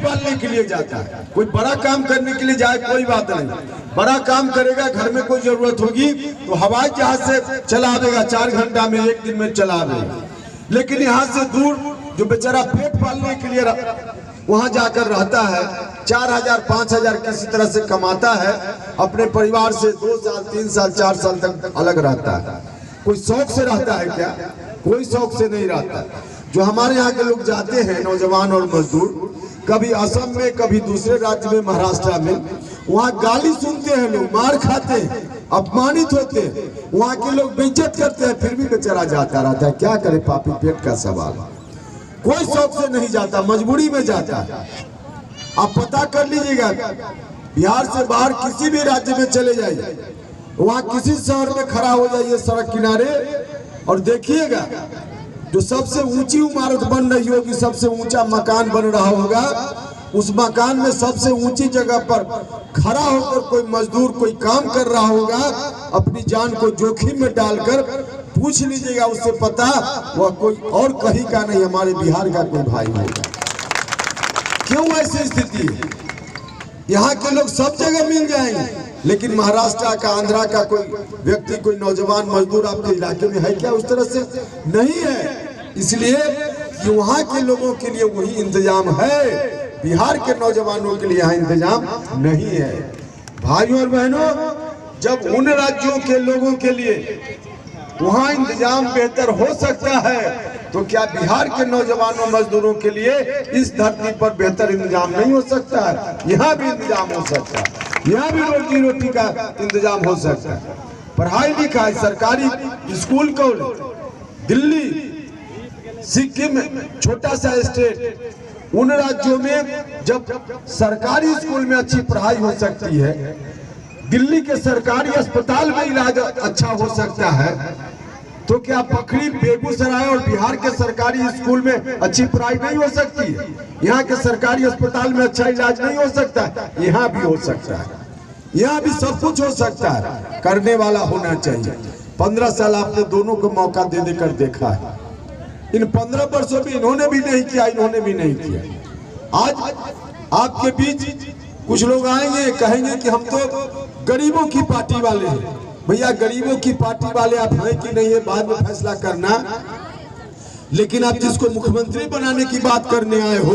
पालने के लिए जाता है, कोई बड़ा काम करने के लिए जाए कोई बात नहीं, बड़ा काम करेगा, घर में कोई जरूरत होगी तो हवाई जहाज से चला देगा, 4 घंटा में 1 दिन में चला देगा। लेकिन यहाँ से दूर जो बेचारा पेट पालने के लिए वहां जाकर रहता है, 4000 5000 किसी तरह से कमाता है, अपने परिवार से 2 साल 3 साल 4 साल तक अलग रहता है। कोई शौक से रहता है क्या? कोई शौक से नहीं रहता। जो हमारे यहाँ के लोग जाते हैं नौजवान और मजदूर, कभी असम में, कभी दूसरे राज्य में, महाराष्ट्र में, वहाँ गाली सुनते हैं लोग, मार खाते हैं, अपमानित होते हैं, वहाँ के लोग बेइज्जत करते हैं, फिर भी बेचारा जाता रहता है। क्या करे, पापी पेट का सवाल। कोई शौक से नहीं जाता, मजबूरी में जाता है। आप पता कर लीजिएगा, बिहार से बाहर किसी भी राज्य में चले जाइए, वहाँ किसी शहर में खड़ा हो जाइए सड़क किनारे और देखिएगा जो सबसे ऊंची इमारत बन रही होगी, सबसे ऊंचा मकान बन रहा होगा, उस मकान में सबसे ऊंची जगह पर खड़ा होकर कोई मजदूर कोई काम कर रहा होगा, अपनी जान को जोखिम में डालकर। पूछ लीजिएगा उससे, पता वह कोई और कहीं का नहीं, हमारे बिहार का कोई भाई होगा। क्यों ऐसी स्थिति है? यहाँ के लोग सब जगह मिल जाएंगे, लेकिन महाराष्ट्र का, आंध्रा का कोई व्यक्ति, कोई नौजवान मजदूर आपके इलाके में है क्या? उस तरह से नहीं है। इसलिए कि वहाँ के लोगों के लिए वही इंतजाम है, बिहार के नौजवानों के लिए यहाँ इंतजाम नहीं है। भाइयों और बहनों, जब उन राज्यों के लोगों के लिए वहाँ इंतजाम बेहतर हो सकता है, तो क्या बिहार के नौजवानों मजदूरों के लिए इस धरती पर बेहतर इंतजाम नहीं हो सकता है? यहाँ भी इंतजाम हो सकता है, यहाँ भी रोजी रोटी का इंतजाम हो सकता है। पढ़ाई लिखाई, सरकारी स्कूल, कॉलेज, दिल्ली, सिक्किम, छोटा सा स्टेट, उन राज्यों में जब सरकारी स्कूल में अच्छी पढ़ाई हो सकती है, दिल्ली के सरकारी अस्पताल में इलाज अच्छा हो सकता है, तो क्या पखड़ी, बेगूसराय और बिहार के सरकारी स्कूल में अच्छी पढ़ाई नहीं हो सकती है? यहाँ के सरकारी अस्पताल में अच्छा इलाज नहीं हो सकता है? यहाँ भी हो सकता है, यहाँ भी सब कुछ हो सकता है। करने वाला होना चाहिए। 15 साल आपने दोनों को मौका दे देकर देखा है। इन 15 वर्षों में इन्होंने भी नहीं किया, इन्होंने भी नहीं किया। आज आपके बीच कुछ लोग आएंगे, कहेंगे कि हम तो गरीबों की पार्टी वाले हैं। भैया, गरीबों की पार्टी वाले आप हैं कि नहीं है बाद में फैसला करना, लेकिन आप जिसको मुख्यमंत्री बनाने की बात करने आए हो,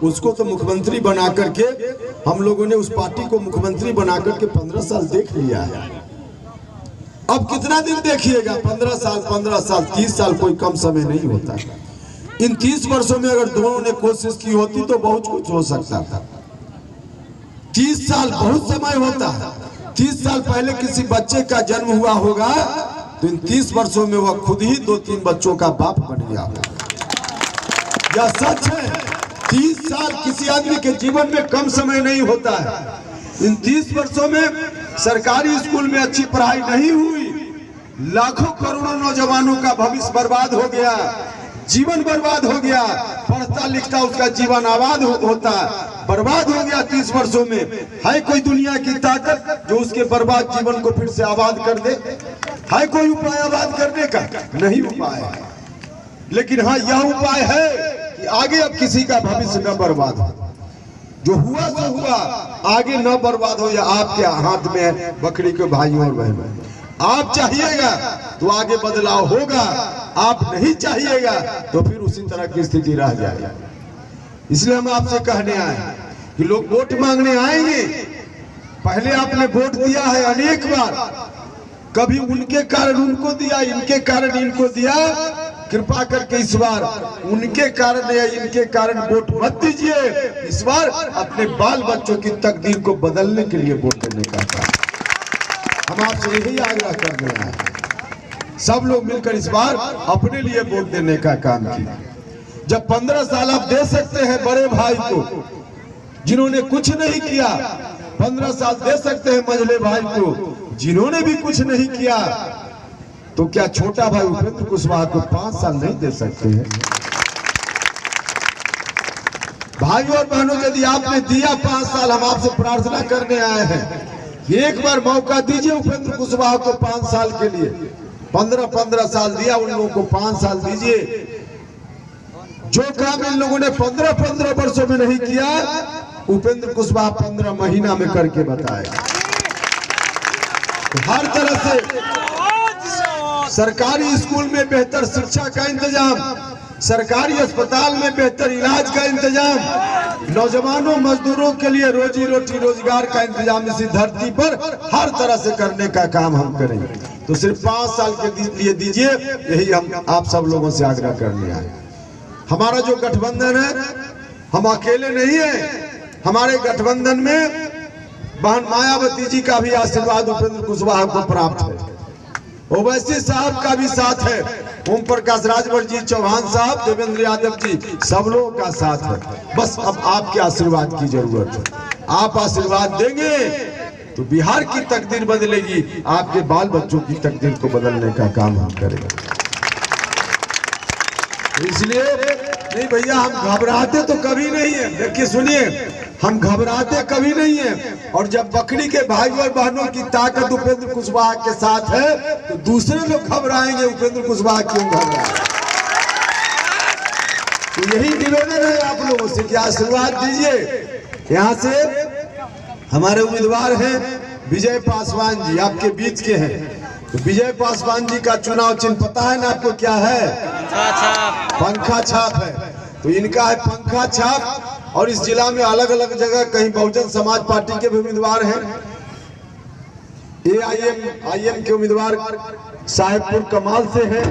उसको तो मुख्यमंत्री बना करके हम लोगों ने उस पार्टी को मुख्यमंत्री बना करके 15 साल देख लिया है। अब कितना दिन देखिएगा? 15 साल 30 साल कोई कम समय नहीं होता। इन 30 वर्षों में अगर दोनों ने कोशिश की होती तो बहुत कुछ हो सकता था। 30 साल बहुत समय होता है। 30 साल पहले किसी बच्चे का जन्म हुआ होगा तो इन 30 वर्षों में वह खुद ही 2-3 बच्चों का बाप बन गया होगा। यह सच है। 30 साल किसी आदमी के जीवन में कम समय नहीं होता है। इन 30 वर्षों में सरकारी स्कूल में अच्छी पढ़ाई नहीं हुई, लाखों करोड़ों नौजवानों का भविष्य बर्बाद हो गया, जीवन बर्बाद हो गया। पढ़ता लिखता उसका जीवन आबाद होता, बर्बाद हो गया 30 वर्षों में। है कोई दुनिया की ताकत जो उसके बर्बाद जीवन को फिर से आबाद कर दे? है कोई उपाय आबाद करने का? नहीं उपाय है। लेकिन हाँ, यह उपाय है कि आगे अब किसी का भविष्य न बर्बाद हो। जो हुआ तो हुआ, आगे न बर्बाद हो। या आपके हाथ में है बकरी के भाइयों और बहनों। आप चाहिएगा तो आगे बदलाव होगा, आप नहीं चाहिएगा तो फिर उसी तरह की स्थिति रह जाएगी। इसलिए हम आपसे कहने आए कि लोग वोट मांगने आएंगे। पहले आपने वोट दिया है अनेक बार, कभी उनके कारण उनको दिया, इनके कारण इनको दिया। कृपा करके इस बार उनके कारण या इनके कारण वोट मत दीजिए। इस बार अपने बाल बच्चों की तकदीर को बदलने के लिए वोट देने का काम हम आपसे यही आग्रह करने आए। सब लोग मिलकर इस बार अपने लिए वोट देने का काम किया। जब 15 साल आप दे सकते हैं बड़े भाई को जिन्होंने कुछ नहीं किया, 15 साल दे सकते हैं मझले भाई को जिन्होंने भी कुछ नहीं किया, तो क्या छोटा भाई उपेंद्र कुशवाहा को 5 साल नहीं दे सकते हैं? भाइयों और बहनों, यदि आपने दिया 5 साल, हम आपसे प्रार्थना करने आए हैं कि एक बार मौका दीजिए उपेंद्र कुशवाहा को 5 साल के लिए। 15 साल दिया उन लोगों को, 5 साल दीजिए। जो काम इन लोगों ने 15 वर्षों में नहीं किया, उपेंद्र कुशवाहा 15 महीना में करके बताएगा। तो हर तरह से सरकारी स्कूल में बेहतर शिक्षा का इंतजाम, सरकारी अस्पताल में बेहतर इलाज का इंतजाम, नौजवानों मजदूरों के लिए रोजी रोटी रोजगार का इंतजाम इसी धरती पर हर तरह से करने का काम हम करेंगे। तो सिर्फ 5 साल के लिए दीजिए, यही हम आप सब लोगों से आग्रह करने आए। हमारा जो गठबंधन है, हम अकेले नहीं है, हमारे गठबंधन में बहन मायावती जी का भी आशीर्वाद उपेंद्र कुशवाहा को प्राप्त है, ओवैसी साहब का भी साथ है, ओम प्रकाश राजभर जी, चौहान साहब, देवेंद्र यादव जी, सब लोगों का साथ है। बस अब आपके आशीर्वाद की जरूरत है। आप आशीर्वाद देंगे तो बिहार की तकदीर बदलेगी, आपके बाल बच्चों की तकदीर को बदलने का काम हम करेंगे। इसलिए नहीं भैया, हम घबराते तो कभी नहीं है। देखिए सुनिए, हम घबराते कभी नहीं है, और जब बकरी के भाई और बहनों की ताकत उपेंद्र कुशवाहा के साथ है तो दूसरे लोग घबराएंगे, उपेंद्र कुशवाहा क्यों घबराए। तो यही निवेदन है आप लोगों से कि आशीर्वाद दीजिए। यहाँ से हमारे उम्मीदवार हैं विजय पासवान जी, आपके बीच के हैं। तो विजय पासवान जी का चुनाव चिन्ह पता है ना आपको क्या है? पंखा छाप है। तो इनका है पंखा छाप, और इस जिला में अलग अलग जगह कहीं बहुजन समाज पार्टी के भी उम्मीदवार हैं, AIM के उम्मीदवार साहेबपुर कमाल से हैं,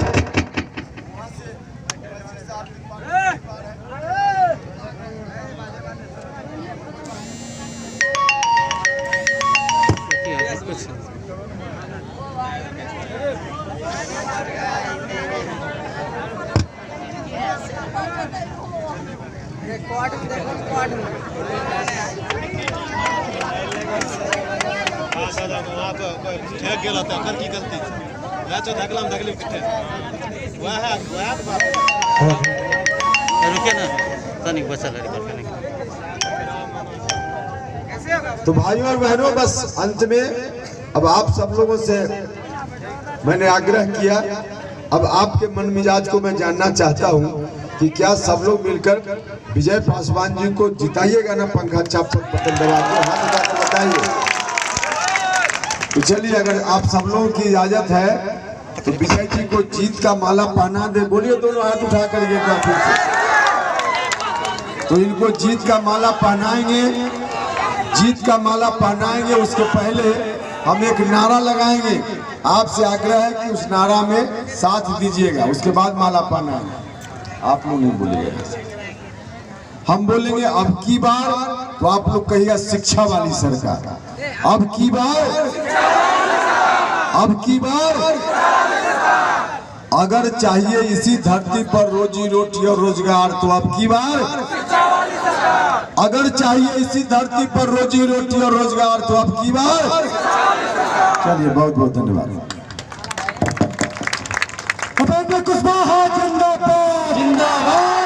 तो भाइयों और बहनों, बस अंत में अब आप सब लोगों से मैंने आग्रह किया, अब आपके मन मिजाज को मैं जानना चाहता हूं कि क्या सब लोग मिलकर विजय पासवान जी को जिताइएगा ना? पंखा छाप पर बटन दबा के हाथ उठा कर बताइए। तो चलिए, अगर आप सब लोगों की इजाजत है तो विजय जी को जीत का माला पहना दे। बोलिए दोनों हाथ उठा कर एक बार फिर से। तो इनको जीत का माला पहनाएंगे, जीत का माला पहनाएंगे। उसके पहले हम एक नारा लगाएंगे, आपसे आग्रह है कि उस नारा में साथ दीजिएगा, उसके बाद माला पहनाएंगे। आप लोग नहीं बोलिएगा, हम बोलेंगे अब की बार, तो आप लोग कहिएगा शिक्षा वाली सरकार। अब की बार, अब की बार, अगर चाहिए इसी धरती पर रोजी रोटी और रोजगार, तो अब की बार, अगर चाहिए इसी धरती पर रोजी रोटी और रोजगार, तो अब की बार। चलिए, बहुत बहुत धन्यवाद। उपेंद्र कुशवाहा जिंदाबाद, जिंदाबाद।